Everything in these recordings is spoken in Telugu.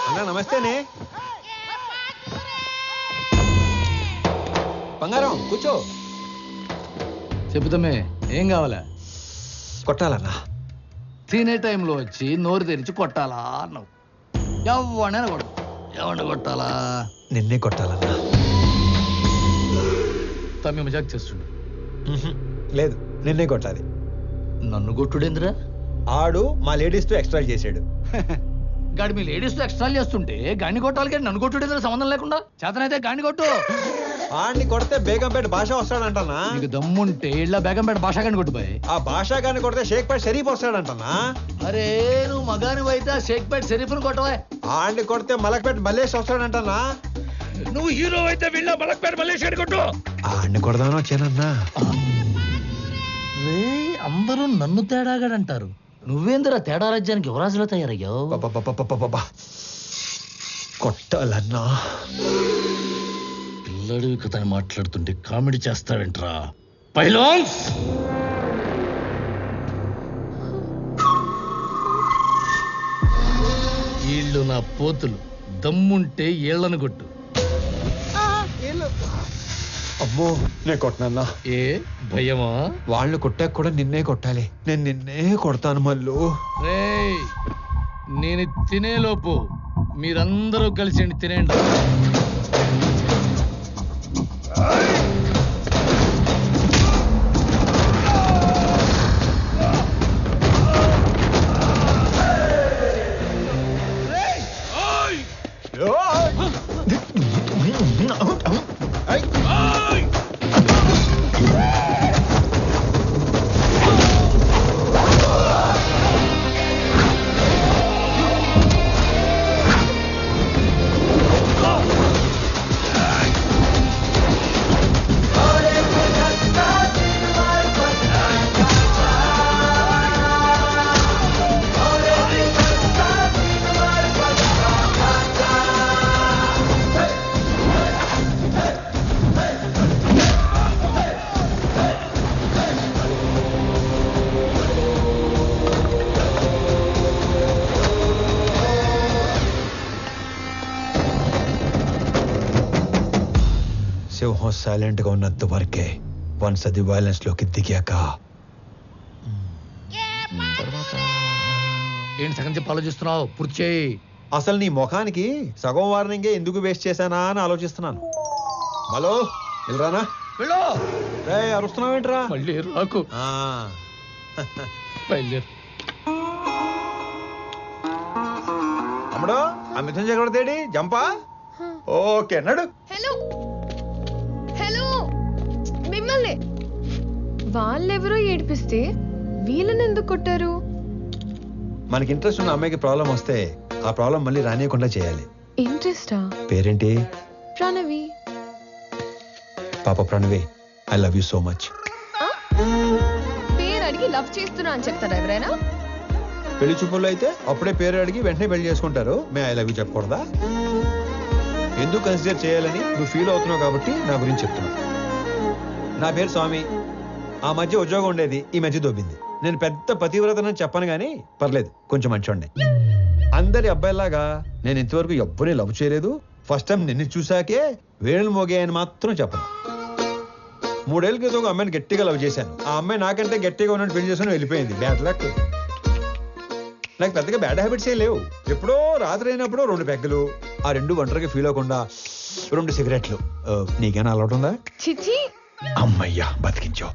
అన్నా నమస్తేనే. బంగారం కూర్చో. చెబుతామే ఏం కావాలా? కొట్టాలన్నా. తినే టైంలో వచ్చి నోరు తెరిచి కొట్టాలా అన్నావు. ఎవడైనా కొట్టు. ఎవరిని కొట్టాలా? నిన్నే కొట్టాలన్నా. తమ్మి మజాక్ చేస్తుండు. లేదు, నిన్నే కొట్టాలి. నన్ను కొట్టుడేంద్రా? ఆడు మా లేడీస్ తో ఎక్స్ట్రా చేసాడు. గాడి మీ లేడీస్ తో ఎక్స్ట్రా చేస్తుంటే గాడిని కొట్టాలి కానీ నన్ను కొట్టుడేంద్రా సంబంధం లేకుండా? చేతనైతే గాడిని కొట్టు. ఆడిని కొడితే బేగంపేట భాష వస్తాడంటనా? నీకు దమ్ముంటే ఇళ్ళ బేగంపేట భాష గాని కొట్టుపోయి. ఆ భాషా గాని కొడితే షేక్పేట షరీఫ్ వస్తాడంటనా? అరే నువ్వు మగాని అయితే షేక్పేట షరీఫ్ని కొట్టవా. ఆడిని కొడితే మలక్పేట మల్లేష్ వస్తాడంటనా? నువ్వు హీరో అయితే వీళ్ళ మలక్పేట మల్లేష్ గాని కొట్టు. ఆడిని కొడదామని వచ్చానన్నా. రే అందరూ నన్ను తేడాగాడంటారు. నువ్వేందిరా తేడా రాజ్యానికి యువరాజులో తయారయ్యావు? కొట్టాలన్నా. పిల్లడు కథ మాట్లాడుతుంటే కామెడీ చేస్తావేంట్రా పైలాన్స్? వీళ్ళు నా పోతులు. దమ్ముంటే ఏళ్లను కొట్టు. అమ్మో నేను కొట్టనన్నా. ఏ భయమా? వాళ్ళు కొట్టాక కూడా నిన్నే కొట్టాలి. నేను నిన్నే కొడతాను మళ్ళు. రేయ్ నేను తినేలోపు మీరందరూ కలిసి తినేయండి. సింహం సైలెంట్ గా ఉన్నంత వరకే. వన్స్ అది వైలెన్స్ లోకి దిగాక ఏంటి సగం చెప్పి ఆలోచిస్తున్నావు? పూర్తి చేయి. అసలు నీ ముఖానికి సగం వార్నింగే ఎందుకు వేస్ట్ చేశానా అని ఆలోచిస్తున్నాను. హలో వెళ్ళరానా? వెళ్ళు. రే అరుస్తున్నావేంట్రా? మళ్ళీ రాకు. బయలుదేరు. అమ్మడు ఆ మిథున్ చక్రవర్తి జంపా. ఓకే నడు. హలో హలో మిమ్మల్ని వాళ్ళెవరో ఏడిపిస్తే వీళ్ళని ఎందుకు కొట్టారు? మనకి ఇంట్రెస్ట్ ఉన్న అమ్మాయికి ప్రాబ్లం వస్తే ఆ ప్రాబ్లం మళ్ళీ రానియకుండా చేయాలి. ఇంట్రెస్టా? పేరేంటి? ప్రణవి. పాప Pranavi, I love you so much. పేరు అడిగి లవ్ చేస్తున్నా అని చెప్తారా ఎవరైనా? పెళ్లి చూపుల్లో అయితే అప్పుడే పేరు అడిగి వెంటనే పెళ్లి చేసుకుంటారు. మే ఐ లవ్ యూ చెప్పకూడదా? ఎందుకు కన్సిడర్ చేయాలని నువ్వు ఫీల్ అవుతున్నావు కాబట్టి నా గురించి చెప్తున్నా. నా పేరు స్వామి. ఆ మధ్య ఉద్యోగం ఉండేది, ఈ మధ్య దొబ్బింది. నేను పెద్ద పతివ్రతనని చెప్పను గానీ పర్లేదు, కొంచెం మంచోండి. అందరి అబ్బాయిలాగా నేను ఇంతవరకు ఎవ్వరిని లవ్ చేయలేదు. ఫస్ట్ టైం నిన్ను చూశాకే వేణులు మోగాయని మాత్రం చెప్పను. 3 ఏళ్ల క్రితం ఒక అమ్మాయిని గట్టిగా లవ్ చేశాను. ఆ అమ్మాయి నాకంటే గట్టిగా ఉన్నట్టు పెళ్లి చేసుకుని వెళ్ళిపోయింది. Bad luck. నాకు పెద్దగా బ్యాడ్ హ్యాబిట్స్ ఏ లేవు. ఎప్పుడో రాత్రి అయినప్పుడు 2 పెగ్గలు, ఆ 2 ఒంటరిగా ఫీల్ అవ్వకుండా 2 సిగరెట్లు. నీకేనా అలవాటు ఉందా? చిచి. అమ్మయ్యా బతికించో.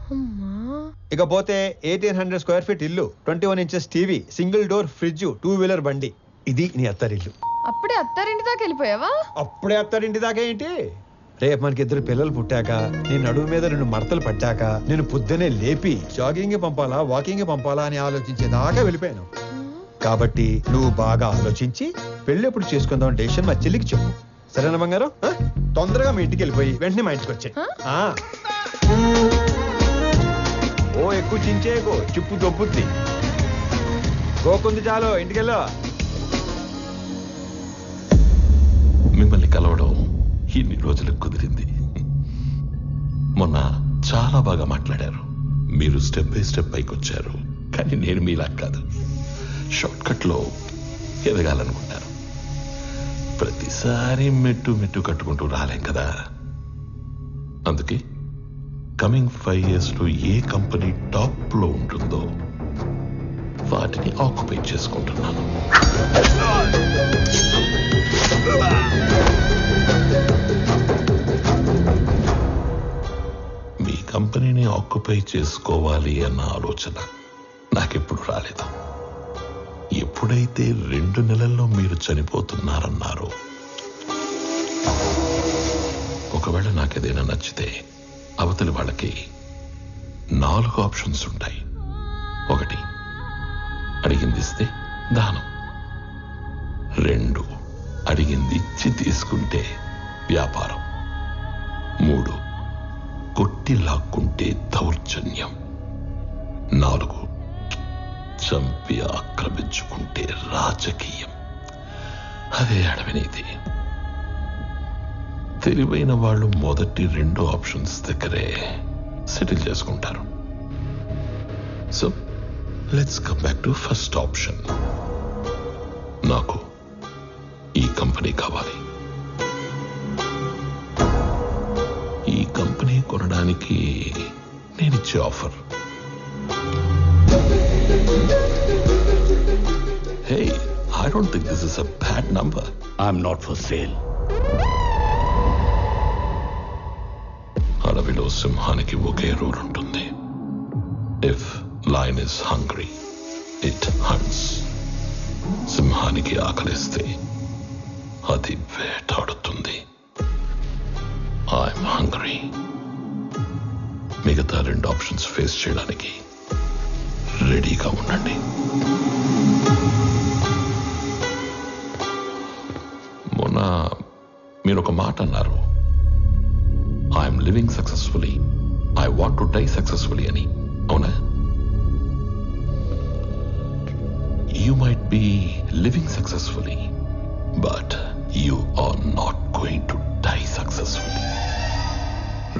ఇకపోతే 1800 స్క్వేర్ ఫీట్ ఇల్లు, 21 inches TV, single door fridge, 2 wheeler బండి. ఇది నీ అత్తారిల్లు. అప్పుడే అత్తారింటి దాకా వెళ్ళిపోయావా? అప్పుడే అత్తారింటి దాకా ఏంటి? రేపు మనకి 2 పిల్లలు పుట్టాక, నేను నడుము మీద 2 మడతలు పట్టాక, నేను పొద్దునే లేపి జాగింగ్ పంపాలా వాకింగ్ పంపాలా అని ఆలోచించేదాకా వెళ్ళిపోయాను. కాబట్టి నువ్వు బాగా ఆలోచించి పెళ్లి ఎప్పుడు చేసుకుందాం డెసిషన్ మా చెల్లికి చెప్పు. సరేనా బంగారం? తొందరగా మీ ఇంటికి వెళ్ళిపోయి వెంటనే మా ఇంటికి వచ్చాయి. ఓ ఎక్కువ చించేయకు, చిప్పు దొబ్బుద్ది. గోకుంది చాలు, ఇంటికెళ్ళా. మిమ్మల్ని కలవడం ఇన్ని రోజులకు కుదిరింది. మొన్న చాలా బాగా మాట్లాడారు. మీరు స్టెప్ బై స్టెప్ పైకి వచ్చారు. కానీ నేను మీలా కాదు, షార్ట్ కట్ లో ఎదగాలనుకుంటారు. ప్రతిసారి మెట్టు మెట్టు కట్టుకుంటూ రాలేం కదా. అందుకే కమింగ్ 5 years లో ఏ కంపెనీ టాప్ లో ఉంటుందో వాటిని ఆక్యుపై చేసుకుంటున్నాను. మీ కంపెనీని ఆక్యుపై చేసుకోవాలి అన్న ఆలోచన నాకెప్పుడు రాలేదు. ఎప్పుడైతే 2 నెలల్లో మీరు చనిపోతున్నారన్నారో, ఒకవేళ నాకేదైనా నచ్చితే అవతలి వాళ్ళకి 4 ఆప్షన్స్ ఉంటాయి. 1, అడిగింది ఇస్తే దానం. 2, అడిగింది ఇచ్చి తీసుకుంటే వ్యాపారం. 3, కొట్టి లాక్కుంటే దౌర్జన్యం. 4, చంపి ఆక్రమించుకుంటే రాజకీయం. అదే అడవినీతి. తెలివైన వాళ్ళు మొదటి 2 ఆప్షన్స్ దగ్గరే సెటిల్ చేసుకుంటారు. So let's come back to first option. నాకు ఈ కంపెనీ కావాలి. ఈ కంపెనీ కొనడానికి నేనిచ్చే offer, hey, I don't think this is a bad number. I'm not for sale. అడవిలో సింహానికి ఒకే రూల్ ఉంటుంది. If lion is hungry, it hunts. సింహానికి ఆకలిస్తే అది వేటాడుతుంది. I'm hungry. మిగతా 2 ఆప్షన్స్ ఫేస్ చేయడానికి రెడీగా ఉండండి. మొన్న మీరు ఒక మాట అన్నారు, I'm living successfully, I want to die successfully అని. అవునా? You might be living successfully, but you are not going to die successfully.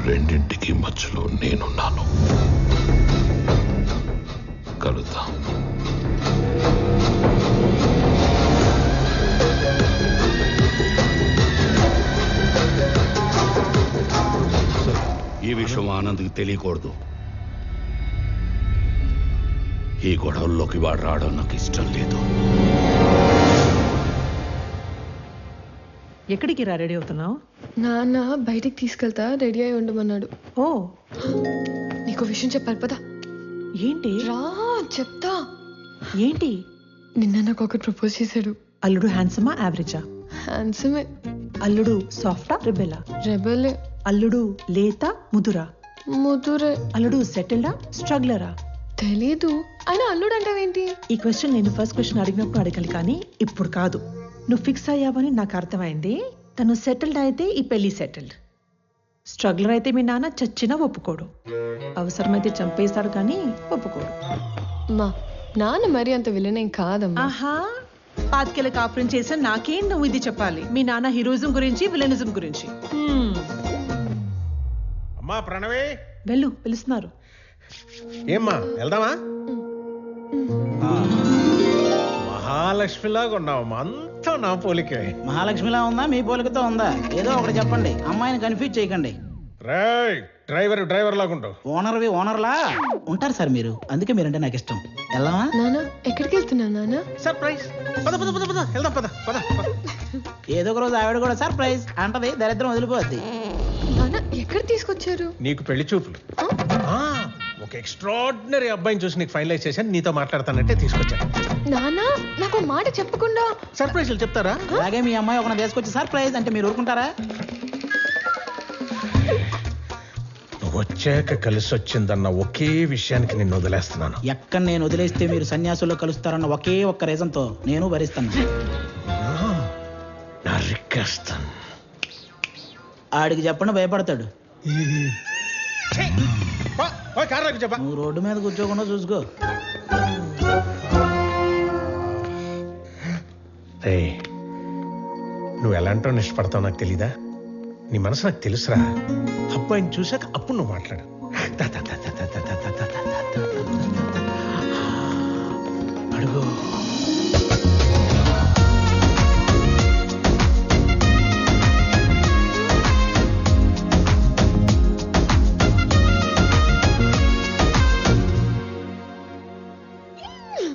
రెండింటికి మధ్యలో నేనున్నాను. కలుద్దాం. ఈ విషయం ఆనంద్కి తెలియకూడదు. ఈ గొడవల్లోకి వాడు రావడం నాకు ఇష్టం లేదు. ఎక్కడికి రా రెడీ అవుతున్నావు? నాన్న బయటికి తీసుకెళ్తా, రెడీ అయి ఉండమన్నాడు. ఓ, నీకు విషయం చెప్పాలి పదా. ఏంటి? రా చెప్తా. ఏంటి? నిన్న నాకు ఒకటి ప్రపోజ్ చేశాడు. అల్లుడు హ్యాండ్సమా యావరేజా? హ్యాండ్సమే. అల్లుడు సాఫ్టా రెబెలా? రెబలే. అల్లుడు లేత ముదురా? ముదురే. అల్లుడు సెటిల్డా స్ట్రగ్లరా? తెలీదు. ఆయన అల్లుడు అంటావేంటి? ఈ క్వశ్చన్ నేను ఫస్ట్ క్వశ్చన్ అడిగినప్పుడు అడగాలి, కానీ ఇప్పుడు కాదు. నువ్వు ఫిక్స్ అయ్యావని నాకు అర్థమైంది. తను సెటిల్డ్ అయితే ఈ పెళ్లి సెటిల్డ్. స్ట్రగ్లర్ అయితే మీ నాన్న చచ్చినా ఒప్పుకోడు. అవసరమైతే చంపేస్తాడు కానీ ఒప్పుకోడు. మా నాన్న మరి అంత విలనేం కాదమ్మా. ఆహా, పాతికేళ్ళ కాపురం చేసా నాకేం నువ్వు ఇది చెప్పాలి? మీ నాన్న హీరోయిజం గురించి, విలనిజం గురించి. అమ్మా ప్రణవే, వెళ్ళు, పిలుస్తున్నారు. ఏమ్మా వెళ్దామా? మహాలక్ష్మిలాగా ఉన్నావమ్మా, అంతా నా పోలికే. మహాలక్ష్మిలా ఉందా మీ పోలికతో ఉందా? ఏదో ఒకటి చెప్పండి, అమ్మాయిని కన్ఫ్యూజ్ చేయకండి. రేయ్, డ్రైవర్ లాగుంటావు. ఓనర్లా ఉంటారు సార్ మీరు, అందుకే మీరంటే నాకు ఇష్టం. వెళ్దామా? నాన్న ఎక్కడికి వెళ్తున్నా నాన్న? సర్ప్రైజ్. పద పద పద పద వెళ్దాం, పద పద. ఏదో ఒక రోజు ఆవిడ కూడా సర్ప్రైజ్ అంటది, దరిద్రం వదిలిపోద్ది. నాన్న ఎక్కడ తీసుకొచ్చారు? నీకు పెళ్లి చూపులు. ఒక ఎక్స్ట్రాడినరీ అబ్బాయిని చూసి నీకు ఫైనలైజ్ చేశాను, నీతో మాట్లాడతానంటే తీసుకొచ్చాను. నాన్న నాకు మాట చెప్పకుండా సర్ప్రైజ్లు చెప్తారా? అలాగే మీ అమ్మాయి ఒక తీసుకొచ్చి సర్ప్రైజ్ అంటే మీరు ఊరుకుంటారా? నువ్వు వచ్చాక కలిసి వచ్చిందన్న ఒకే విషయానికి నిన్ను వదిలేస్తున్నాను. ఎక్కడ నేను వదిలేస్తే మీరు సన్యాసుల్లో కలుస్తారన్న ఒకే ఒక్క రీజన్తో నేను భరిస్తాను. నా రిక్వెస్ట్. ఆడికి చెప్పండి, భయపడతాడు. చెప్పా. నువ్వు రోడ్డు మీద కూర్చోకుండా చూసుకో. నువ్వు ఎలాంటో ఇష్టపడతావు నాకు తెలీదా? నీ మనసు నాకు తెలుసురా. అబ్బాయిని చూసాక అప్పుడు నువ్వు మాట్లాడు. అడుగు.